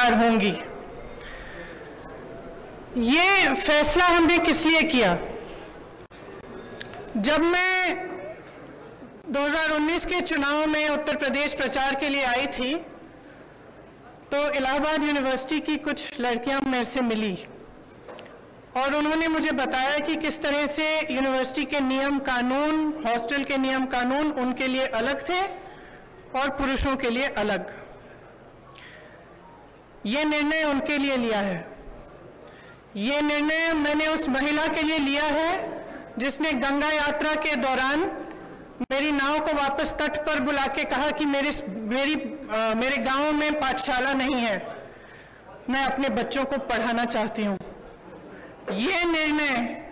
जिम्मेदार होंगी। ये फैसला हमने किस लिए किया? जब मैं 2019 के चुनाव में उत्तर प्रदेश प्रचार के लिए आई थी तो इलाहाबाद यूनिवर्सिटी की कुछ लड़कियां मेरे से मिली और उन्होंने मुझे बताया कि किस तरह से यूनिवर्सिटी के नियम कानून, हॉस्टल के नियम कानून उनके लिए अलग थे और पुरुषों के लिए अलग। ये निर्णय उनके लिए लिया है। ये निर्णय मैंने उस महिला के लिए लिया है जिसने गंगा यात्रा के दौरान मेरी नाव को वापस तट पर बुला के कहा कि मेरे गांव में पाठशाला नहीं है, मैं अपने बच्चों को पढ़ाना चाहती हूँ। ये निर्णय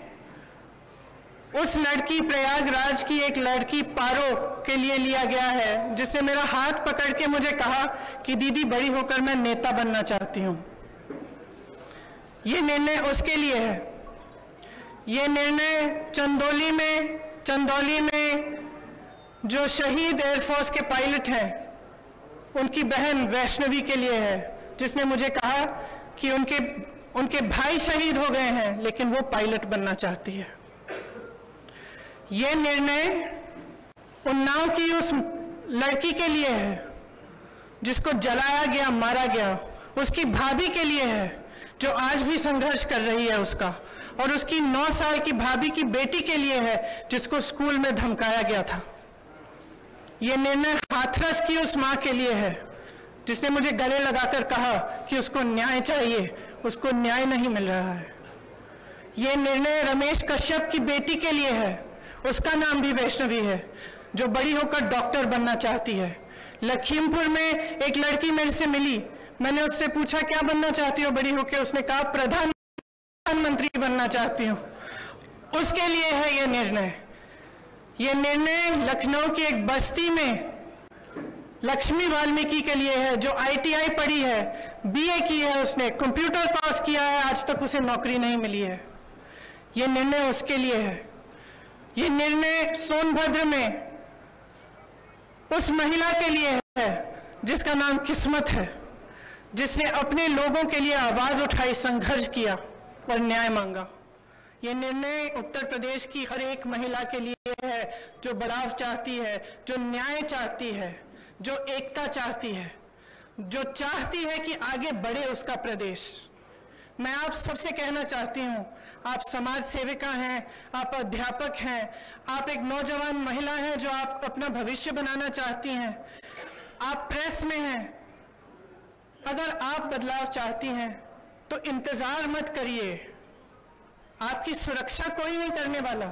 उस लड़की, प्रयागराज की एक लड़की पारो के लिए लिया गया है जिसने मेरा हाथ पकड़ के मुझे कहा कि दीदी बड़ी होकर मैं नेता बनना चाहती हूँ। ये निर्णय उसके लिए है। ये निर्णय चंदौली में जो शहीद एयरफोर्स के पायलट हैं उनकी बहन वैष्णवी के लिए है, जिसने मुझे कहा कि उनके भाई शहीद हो गए हैं लेकिन वो पायलट बनना चाहती है। ये निर्णय उन्नाव की उस लड़की के लिए है जिसको जलाया गया, मारा गया, उसकी भाभी के लिए है जो आज भी संघर्ष कर रही है उसका, और उसकी 9 साल की भाभी की बेटी के लिए है जिसको स्कूल में धमकाया गया था। ये निर्णय हाथरस की उस माँ के लिए है जिसने मुझे गले लगाकर कहा कि उसको न्याय चाहिए, उसको न्याय नहीं मिल रहा है। ये निर्णय रमेश कश्यप की बेटी के लिए है, उसका नाम भी वैष्णवी है, जो बड़ी होकर डॉक्टर बनना चाहती है। लखीमपुर में एक लड़की मेरे से मिली, मैंने उससे पूछा क्या बनना चाहती हो बड़ी होकर, उसने कहा प्रधानमंत्री बनना चाहती हूँ। उसके लिए है ये निर्णय। ये निर्णय लखनऊ की एक बस्ती में लक्ष्मी वाल्मीकि के लिए है जो ITI पढ़ी है, BA की है, उसने कंप्यूटर पास किया है, आज तक उसे नौकरी नहीं मिली है। ये निर्णय उसके लिए है। ये निर्णय सोनभद्र में उस महिला के लिए है जिसका नाम किस्मत है, जिसने अपने लोगों के लिए आवाज उठाई, संघर्ष किया और न्याय मांगा। ये निर्णय उत्तर प्रदेश की हर एक महिला के लिए है जो बदलाव चाहती है, जो न्याय चाहती है, जो एकता चाहती है, जो चाहती है कि आगे बढ़े उसका प्रदेश। मैं आप सबसे कहना चाहती हूँ, आप समाज सेविका हैं, आप अध्यापक हैं, आप एक नौजवान महिला हैं जो आप अपना भविष्य बनाना चाहती हैं, आप प्रेस में हैं। अगर आप बदलाव चाहती हैं तो इंतजार मत करिए। आपकी सुरक्षा कोई नहीं करने वाला।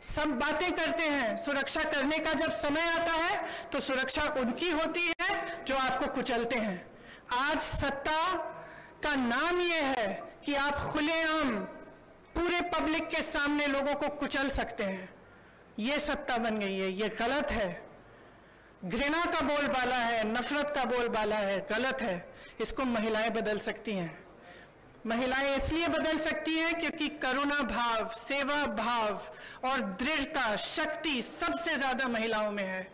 सब बातें करते हैं, सुरक्षा करने का जब समय आता है तो सुरक्षा उनकी होती है जो आपको कुचलते हैं। आज सत्ता का नाम यह है कि आप खुलेआम पूरे पब्लिक के सामने लोगों को कुचल सकते हैं। ये सत्ता बन गई है, ये गलत है। घृणा का बोलबाला है, नफरत का बोलबाला है, गलत है। इसको महिलाएं बदल सकती हैं। महिलाएं इसलिए बदल सकती हैं क्योंकि करुणा भाव, सेवा भाव और दृढ़ता, शक्ति सबसे ज्यादा महिलाओं में है।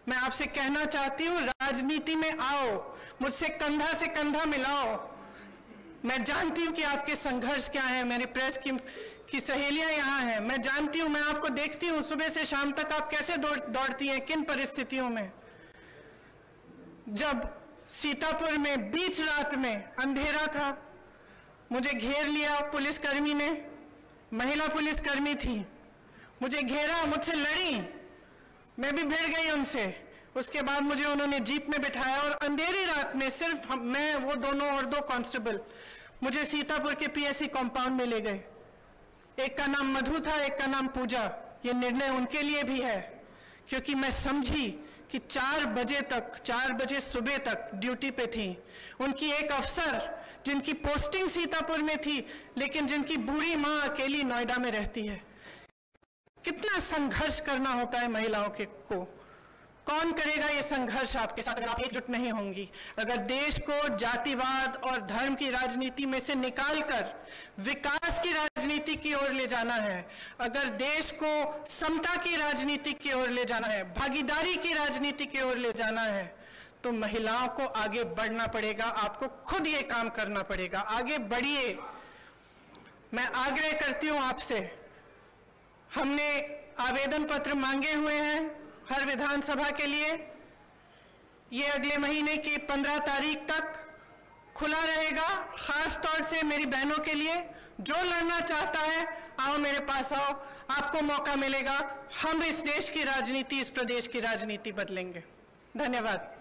मैं आपसे कहना चाहती हूँ, राजनीति में आओ, मुझसे कंधा से कंधा मिलाओ। मैं जानती हूँ कि आपके संघर्ष क्या है। मेरी प्रेस की सहेलियां यहाँ हैं, मैं जानती हूँ, मैं आपको देखती हूँ सुबह से शाम तक आप कैसे दौड़ती हैं, किन परिस्थितियों में। जब सीतापुर में बीच रात में अंधेरा था, मुझे घेर लिया पुलिसकर्मी ने, महिला पुलिसकर्मी थी, मुझे घेरा, मुझसे लड़ी, मैं भी भिड़ गई उनसे। उसके बाद मुझे उन्होंने जीप में बिठाया और अंधेरी रात में सिर्फ मैं, वो दोनों और 2 कांस्टेबल मुझे सीतापुर के PSC कंपाउंड में ले गए। एक का नाम मधु था, एक का नाम पूजा। ये निर्णय उनके लिए भी है क्योंकि मैं समझी कि 4 बजे सुबह तक ड्यूटी पे थी। उनकी एक अफसर जिनकी पोस्टिंग सीतापुर में थी लेकिन जिनकी बूढ़ी माँ अकेली नोएडा में रहती है। कितना संघर्ष करना होता है महिलाओं को। कौन करेगा ये संघर्ष आपके साथ अगर आप एकजुट नहीं होंगी? अगर देश को जातिवाद और धर्म की राजनीति में से निकालकर विकास की राजनीति की ओर ले जाना है, अगर देश को समता की राजनीति की ओर ले जाना है, भागीदारी की राजनीति की ओर ले जाना है, तो महिलाओं को आगे बढ़ना पड़ेगा, आपको खुद ये काम करना पड़ेगा। आगे बढ़िए। मैं आग्रह करती हूं आपसे, हमने आवेदन पत्र मांगे हुए हैं हर विधानसभा के लिए। ये अगले महीने की 15 तारीख तक खुला रहेगा, खास तौर से मेरी बहनों के लिए। जो लड़ना चाहता है आओ मेरे पास आओ, आपको मौका मिलेगा। हम इस देश की राजनीति, इस प्रदेश की राजनीति बदलेंगे। धन्यवाद।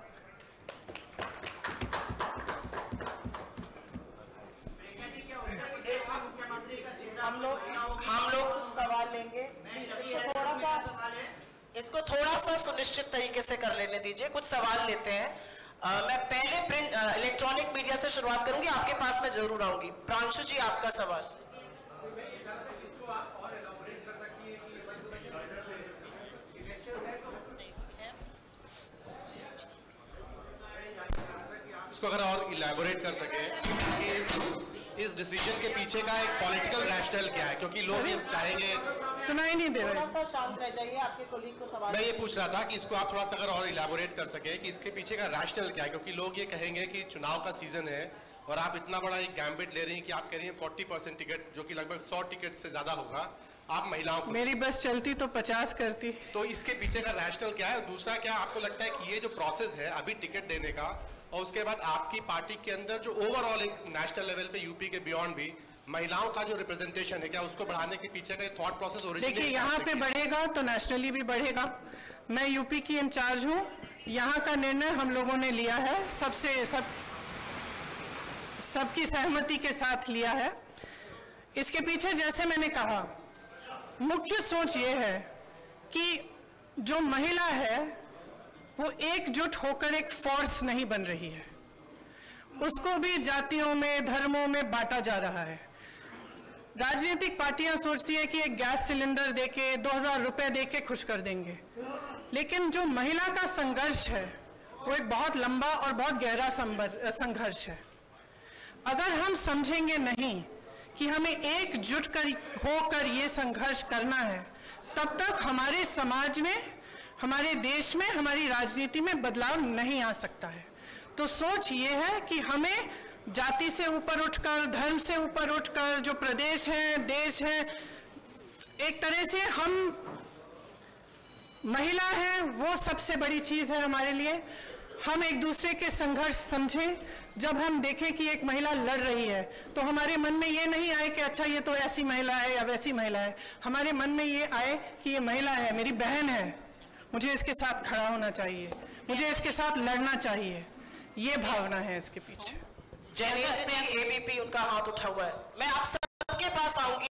हम लोग सवाल लेंगे। इसको थोड़ा सा सुनिश्चित तरीके से कर लेने दीजिए। कुछ सवाल लेते हैं। मैं पहले प्रिंट इलेक्ट्रॉनिक मीडिया से शुरुआत करूंगी, आपके पास मैं जरूर आऊंगी। प्रांशु जी, आपका सवाल। इसको अगर और इलैबोरेट कर सके कि इस डिसीजन के पीछे का एक पॉलिटिकल रैशनल क्या है, क्योंकि लोग ये चाहेंगे। सुनाई नहीं दे रहा। थोड़ा सा शांत रह जाइए, आपके कोलीग को सवाल। मैं ये पूछ रहा था कि इसको आप थोड़ा सा अगर और इलैबोरेट कर सके कि इसके पीछे का रैशनल क्या है, क्योंकि लोग ये कहेंगे कि चुनाव का सीजन है और आप इतना बड़ा एक गैम्बिट ले रही हैं कि आप कह रही हैं 40% टिकट, जो कि लगभग 100 टिकट से ज्यादा होगा, आप महिलाओं को। मेरी बस चलती तो 50 करती। तो इसके पीछे का रैशनल क्या है? दूसरा, क्या आपको लगता है कि ये जो प्रोसेस है अभी टिकट देने का और उसके बाद आपकी पार्टी के अंदर जो ओवरऑल एक नेशनल लेवल पे यूपी के बियॉन्ड भी महिलाओं का जो रिप्रेजेंटेशन है, क्या उसको बढ़ाने के पीछे का थॉट प्रोसेस ओरिजिनली? देखिए, यहाँ पे बढ़ेगा तो नेशनली भी बढ़ेगा। मैं यूपी की इंचार्ज हूँ, यहाँ का निर्णय हम लोगों ने लिया है, सबकी सहमति के साथ लिया है। इसके पीछे, जैसे मैंने कहा, मुख्य सोच ये है कि जो महिला है वो एकजुट होकर एक फोर्स नहीं बन रही है, उसको भी जातियों में, धर्मों में बांटा जा रहा है। राजनीतिक पार्टियां सोचती है कि एक गैस सिलेंडर देके 2000 रुपए देके खुश कर देंगे, लेकिन जो महिला का संघर्ष है वो एक बहुत लंबा और बहुत गहरा संघर्ष है। अगर हम समझेंगे नहीं कि हमें एकजुट होकर ये संघर्ष करना है, तब तक हमारे समाज में, हमारे देश में, हमारी राजनीति में बदलाव नहीं आ सकता है। तो सोच ये है कि हमें जाति से ऊपर उठकर, धर्म से ऊपर उठकर, जो प्रदेश है, देश है, एक तरह से हम महिला है वो सबसे बड़ी चीज है हमारे लिए। हम एक दूसरे के संघर्ष समझें। जब हम देखें कि एक महिला लड़ रही है तो हमारे मन में ये नहीं आए कि अच्छा ये तो ऐसी महिला है या वैसी महिला है। हमारे मन में ये आए कि ये महिला है, मेरी बहन है, मुझे इसके साथ खड़ा होना चाहिए, मुझे इसके साथ लड़ना चाहिए। ये भावना है इसके पीछे। जयनेन्द्र जी, एबीपी, उनका हाथ उठा हुआ है। मैं आप